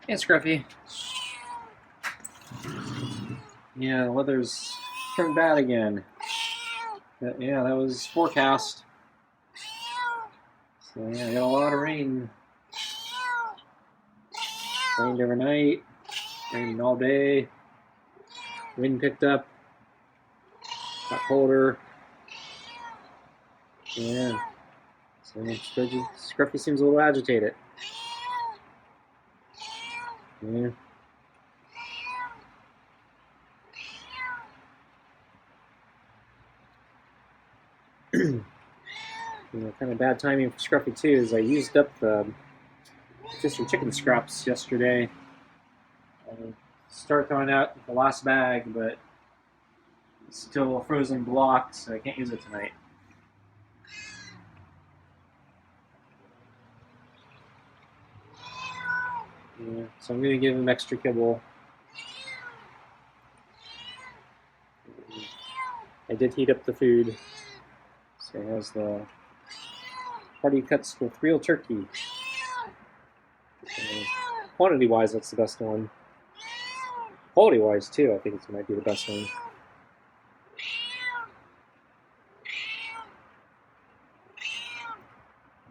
Hey, Scruffy. Yeah, the weather's turned bad again. Yeah, that was forecast. So yeah, got a lot of rain. Rained overnight, rained all day. Wind picked up, got colder. Yeah, so Scruffy seems a little agitated. Yeah. Kind of bad timing for Scruffy too. Is I used up just some chicken scraps yesterday. I start throwing out the last bag, but it's still a frozen block, so I can't use it tonight. Yeah, so I'm gonna give him extra kibble. I did heat up the food, so it has the party cuts with real turkey. So, quantity-wise, that's the best one. Quality-wise, too, I think it might be the best one.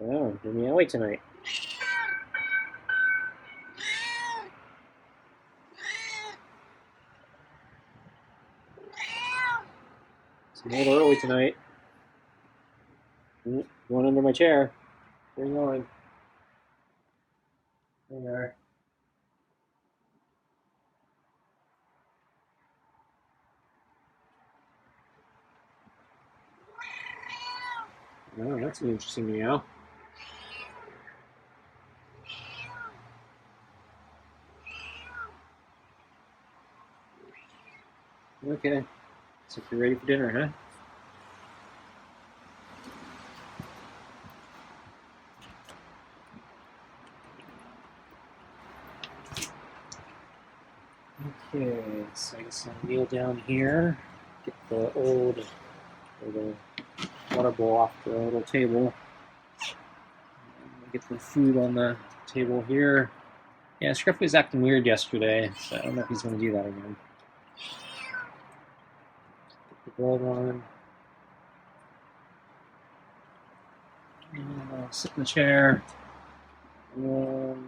Oh, you're meowing tonight. It's a little early tonight. Going under my chair. Where are you going? There you are. Oh, that's an interesting meow. Okay. So you're ready for dinner, huh? Okay, so I guess I'll kneel down here, get the water bowl off the little table. Get the food on the table here. Yeah, Scruffy was acting weird yesterday, so I don't know if he's going to do that again. Put the glove on. And I'll sit in the chair.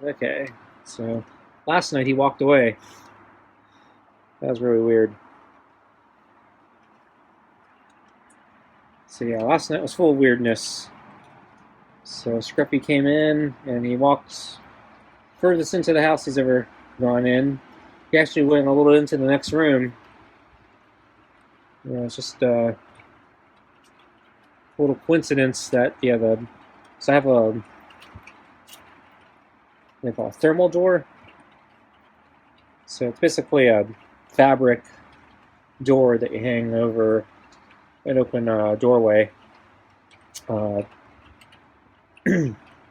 Okay, so last night he walked away. That was really weird. So yeah, last night was full of weirdness. So Scruffy came in and he walked furthest into the house he's ever gone in. He actually went a little into the next room. It's just a little coincidence that so I have a thermal door. So it's basically a fabric door that you hang over an open doorway or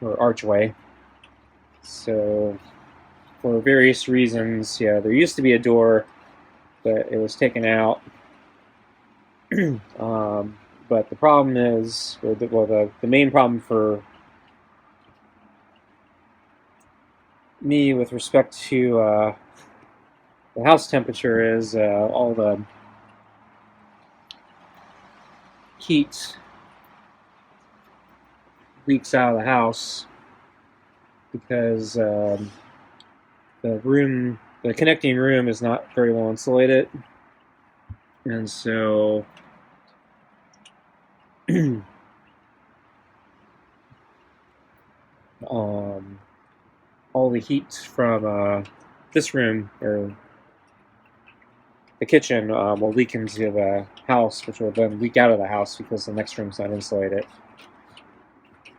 archway. So for various reasons, yeah, there used to be a door, but it was taken out. But the problem is, the main problem for me with respect to the house temperature is all the heat leaks out of the house because the connecting room is not very well insulated, and so all the heat from this room or the kitchen will leak into the house, which will then leak out of the house because the next room's not insulated.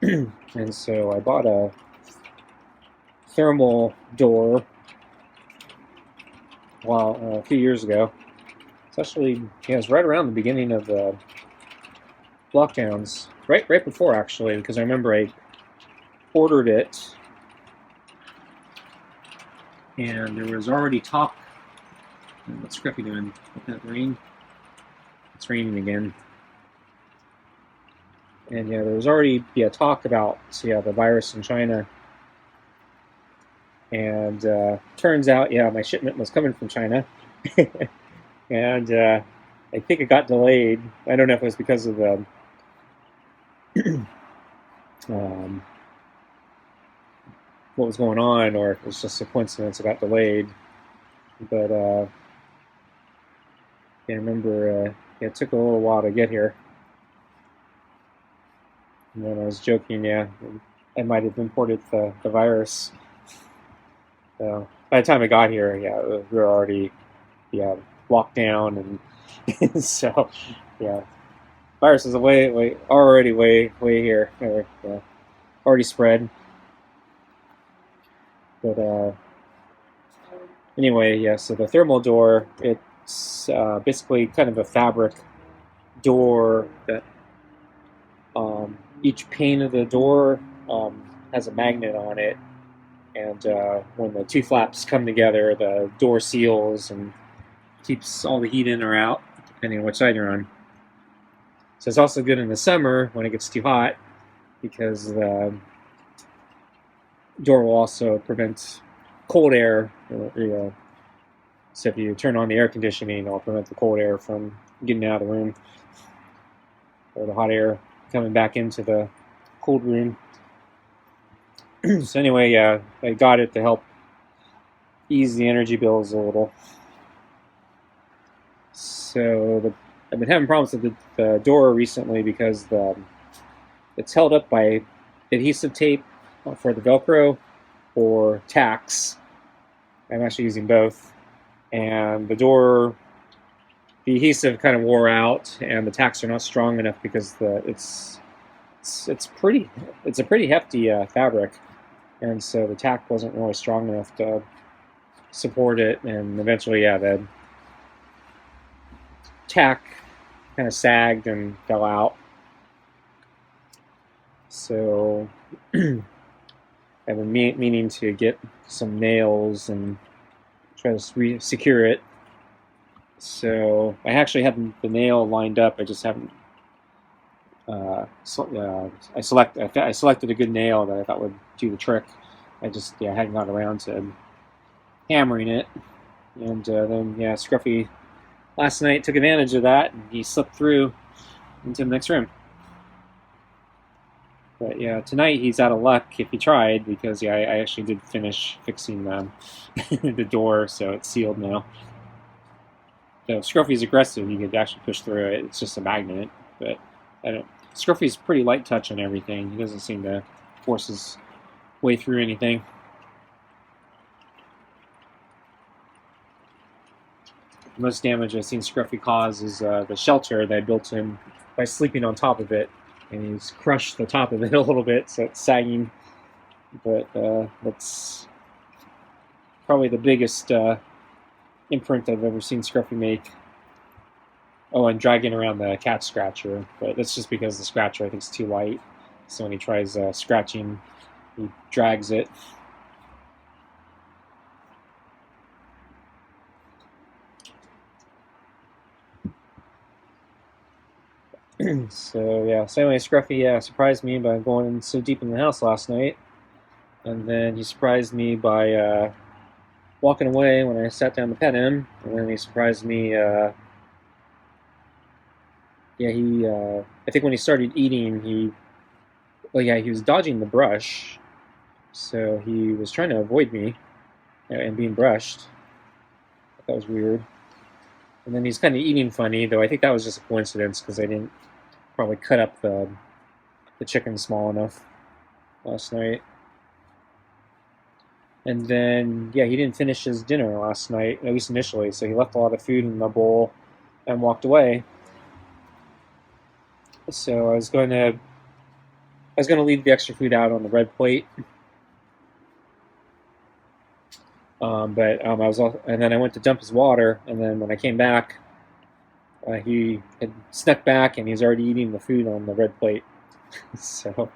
And so I bought a thermal door a few years ago. It's actually, it's right around the beginning of the lockdowns, right before actually, because I remember I ordered it and there was already talk. What's Scruffy doing? Looking at the rain? It's raining again. And yeah, there was already talk about the virus in China. And turns out, yeah, my shipment was coming from China. And I think it got delayed. I don't know if it was because of the um, what was going on, or if it was just a coincidence it got delayed. But I remember it took a little while to get here. And then I was joking, yeah, I might have imported the virus. So by the time I got here, yeah, we were already locked down, and so yeah, virus is already way here, already spread. But anyway, yeah. So the thermal door, it's basically kind of a fabric door that each pane of the door has a magnet on it, and when the two flaps come together, the door seals and keeps all the heat in or out, depending on which side you're on. So it's also good in the summer when it gets too hot, because the door will also prevent cold air. So if you turn on the air conditioning, it'll prevent the cold air from getting out of the room, or the hot air coming back into the cold room. So anyway, yeah, I got it to help ease the energy bills a little. So I've been having problems with the door recently because it's held up by adhesive tape for the Velcro or tacks. I'm actually using both. And the adhesive kind of wore out, and the tacks are not strong enough because it's a pretty hefty fabric, and so the tack wasn't really strong enough to support it, and eventually, yeah, the tack kind of sagged and fell out. So I've been meaning to get some nails and try to secure it. So I actually have the nail lined up. I just haven't. I selected a good nail that I thought would do the trick. I just hadn't gotten around to hammering it, and then Scruffy last night took advantage of that, and he slipped through into the next room. But yeah, tonight he's out of luck if he tried, because I actually did finish fixing the door, so it's sealed now. So if Scruffy's aggressive, you could actually push through it. It's just a magnet, but Scruffy's pretty light touch on everything. He doesn't seem to force his way through anything. The most damage I've seen Scruffy cause is the shelter that I built him by sleeping on top of it, and he's crushed the top of it a little bit, so it's sagging. But that's probably the biggest imprint I've ever seen Scruffy make. Oh, and dragging around the cat scratcher, but that's just because the scratcher I think is too light. So when he tries scratching, he drags it. So anyway, Scruffy surprised me by going so deep in the house last night, and then he surprised me by walking away when I sat down to pet him, and then he surprised me. I think when he started eating, he was dodging the brush, so he was trying to avoid me and being brushed. That was weird. And then he's kind of eating funny, though I think that was just a coincidence because I didn't probably cut up the chicken small enough last night. And then he didn't finish his dinner last night, at least initially, so he left a lot of food in the bowl and walked away. So I was going to leave the extra food out on the red plate. And then I went to dump his water, and then when I came back, he had snuck back, and he's already eating the food on the red plate. So,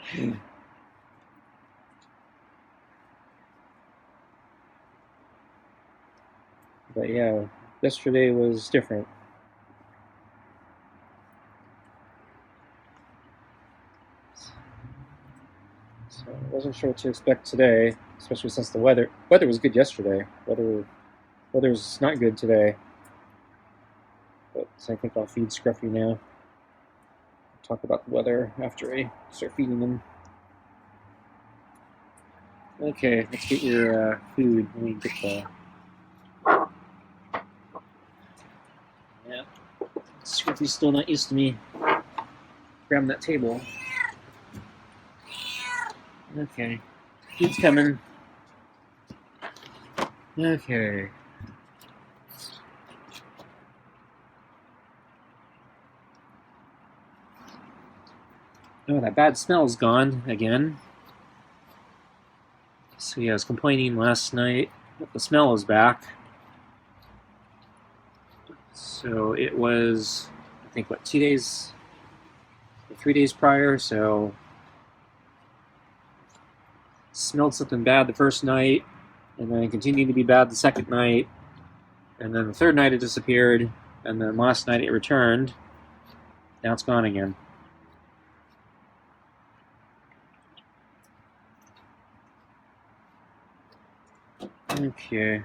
but yeah, yesterday was different. So I wasn't sure what to expect today, especially since the weather was good yesterday. Weather's not good today. But I think I'll feed Scruffy now. Talk about the weather after I start feeding them. Okay, let's get your food. Let me get the... Yeah. Scruffy's still not used to me grabbing that table. Okay. Food's coming. Okay. Oh, that bad smell's gone again. So yeah, I was complaining last night that the smell is back. So it was, I think, what, 2 days, 3 days prior, so smelled something bad the first night, and then it continued to be bad the second night, and then the third night it disappeared, and then last night it returned. Now it's gone again. Okay.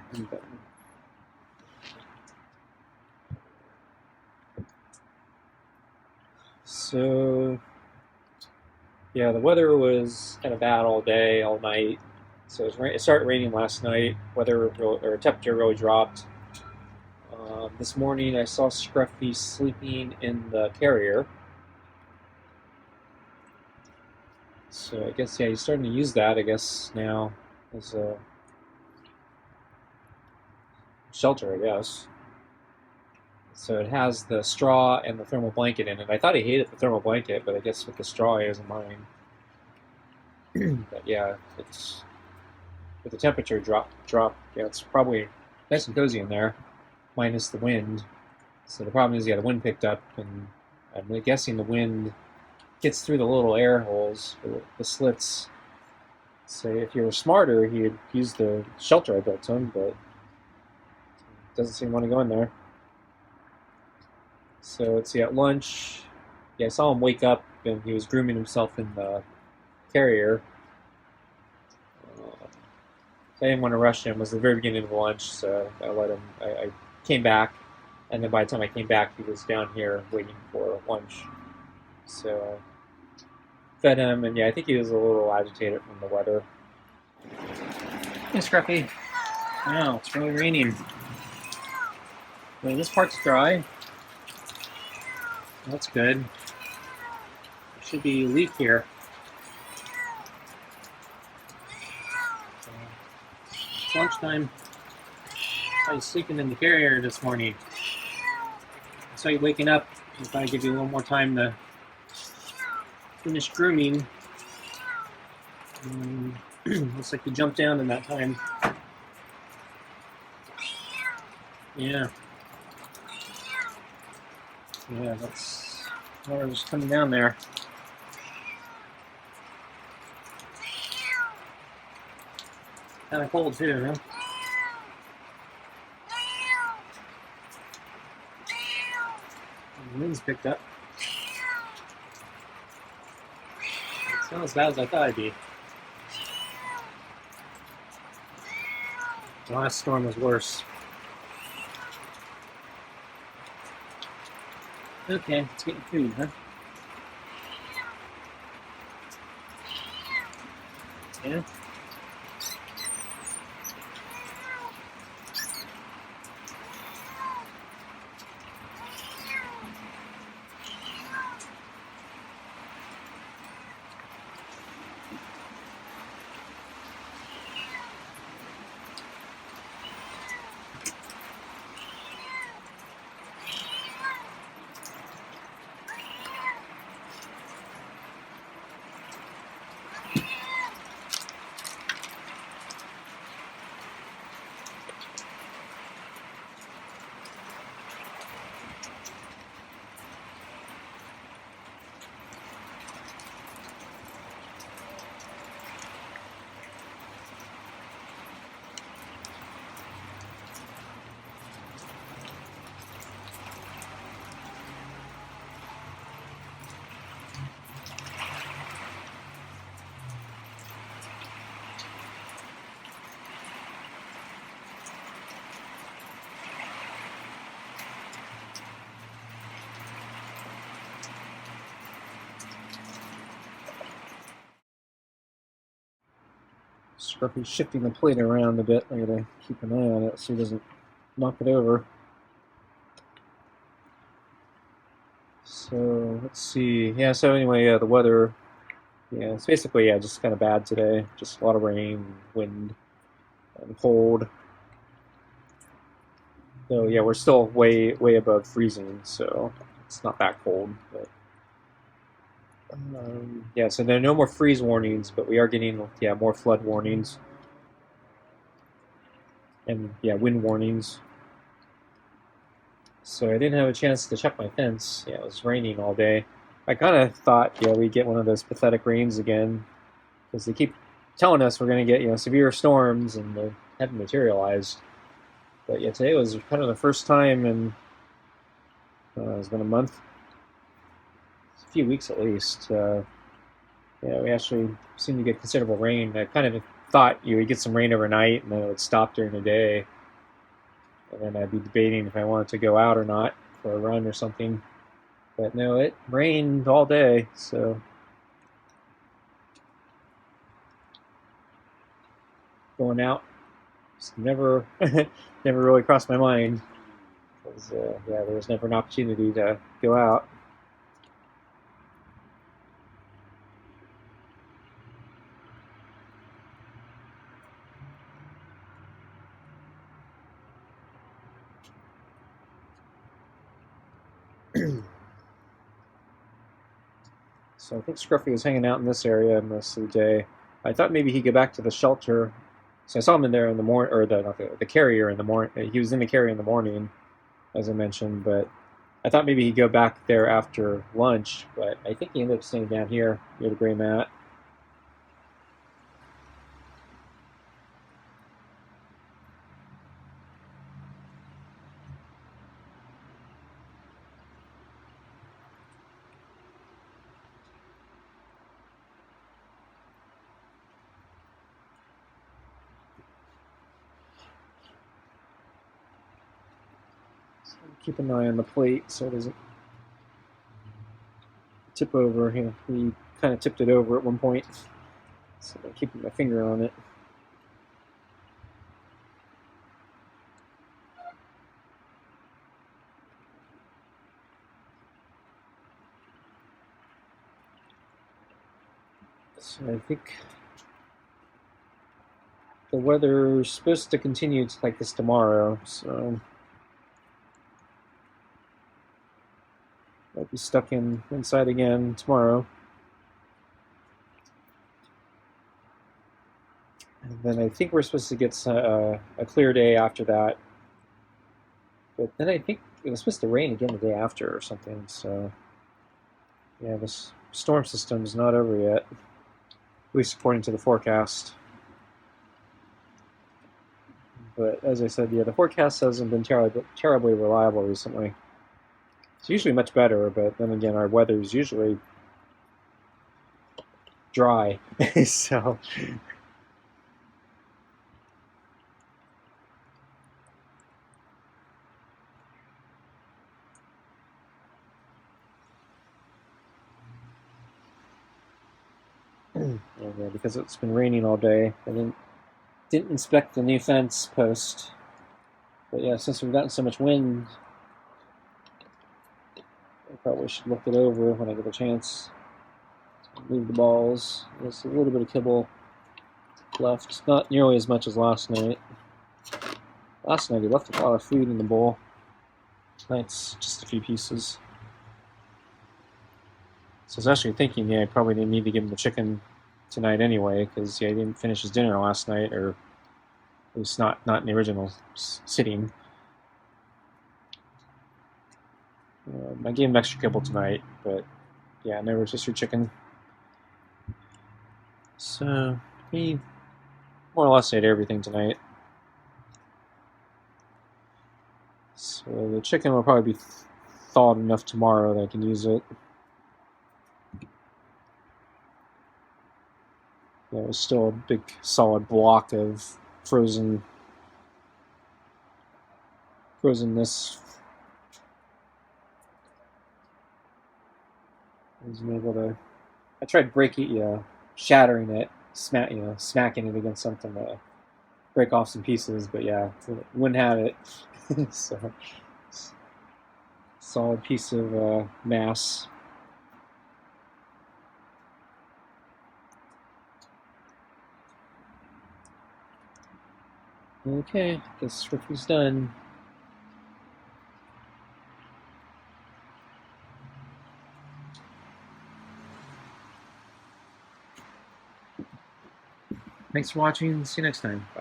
So, yeah, the weather was kind of bad all day, all night. So it started raining last night. Temperature really dropped. This morning I saw Scruffy sleeping in the carrier. So I guess, yeah, he's starting to use that, I guess, now as a shelter, I guess. So it has the straw and the thermal blanket in it. I thought he hated the thermal blanket, but I guess with the straw he doesn't mind. But yeah, it's with the temperature drop. Yeah, it's probably nice and cozy in there, minus the wind. So the problem is, yeah, the wind picked up, and I'm guessing the wind gets through the little air holes, the slits. So if you were smarter, you'd use the shelter I built him, but doesn't seem to want to go in there. So let's see, at lunch, yeah, I saw him wake up, and he was grooming himself in the carrier. So I didn't want to rush him. It was the very beginning of lunch, so I let him. I came back, and then by the time I came back, he was down here waiting for lunch. So fed him, and yeah, I think he was a little agitated from the weather. Hey, Scruffy. Wow, it's really raining. Well, this part's dry. That's good. There should be a leak here. So, it's lunchtime. I was sleeping in the carrier this morning. I saw you waking up. I thought I'd give you a little more time to finish grooming. Looks like you jumped down in that time. Yeah. Yeah, that's water's coming down there. Kind of cold too, huh? The wind's picked up. It's not as bad as I thought it'd be. The last storm was worse. Okay, let's get your food, huh? Yeah? Scruffy's shifting the plate around a bit. I gotta keep an eye on it so he doesn't knock it over. So let's see. Yeah. So anyway, the weather. Yeah, it's basically just kind of bad today. Just a lot of rain, wind, and cold. So yeah, we're still way above freezing, so it's not that cold. But yeah, so there are no more freeze warnings, but we are getting more flood warnings and wind warnings. So I didn't have a chance to check my fence. Yeah, it was raining all day. I kind of thought we'd get one of those pathetic rains again because they keep telling us we're going to get severe storms, and they haven't materialized. But yeah, today was kind of the first time in it's been a month, a few weeks at least. We actually seem to get considerable rain. I kind of thought we'd get some rain overnight, and then it would stop during the day, and then I'd be debating if I wanted to go out or not for a run or something. But no, it rained all day, so going out just never really crossed my mind. Because there was never an opportunity to go out. So I think Scruffy was hanging out in this area most of the day. I thought maybe he'd go back to the shelter. So I saw him in there in the morning, or the carrier in the morning. He was in the carrier in the morning, as I mentioned, but I thought maybe he'd go back there after lunch, but I think he ended up staying down here near the gray mat. So keep an eye on the plate so it doesn't tip over. He kind of tipped it over at one point, so I'm keeping my finger on it. So I think the weather's supposed to continue like this tomorrow, so might be stuck inside again tomorrow. And then I think we're supposed to get a clear day after that. But then I think it was supposed to rain again the day after or something, so yeah, this storm system's not over yet, at least according to the forecast. But as I said, the forecast hasn't been terribly reliable recently. It's usually much better, but then again, our weather is usually dry, so and, because it's been raining all day, I didn't inspect the new fence post. But yeah, since we've gotten so much wind, I probably should look it over when I get a chance. Move the balls. There's a little bit of kibble left. Not nearly as much as last night. Last night he left a lot of food in the bowl. Tonight's just a few pieces. So I was actually thinking, I probably didn't need to give him the chicken tonight anyway, because he didn't finish his dinner last night, or at least not in the original sitting. I gave him extra kibble tonight, but no rotisserie chicken. So he more or less ate everything tonight. So the chicken will probably be thawed enough tomorrow that I can use it. Yeah, it was still a big solid block of frozenness. I wasn't able to. I tried shattering it, smacking it against something to break off some pieces. But yeah, wouldn't have it. So solid piece of mass. Okay, guess Scruffy's done. Thanks for watching. See you next time. Bye.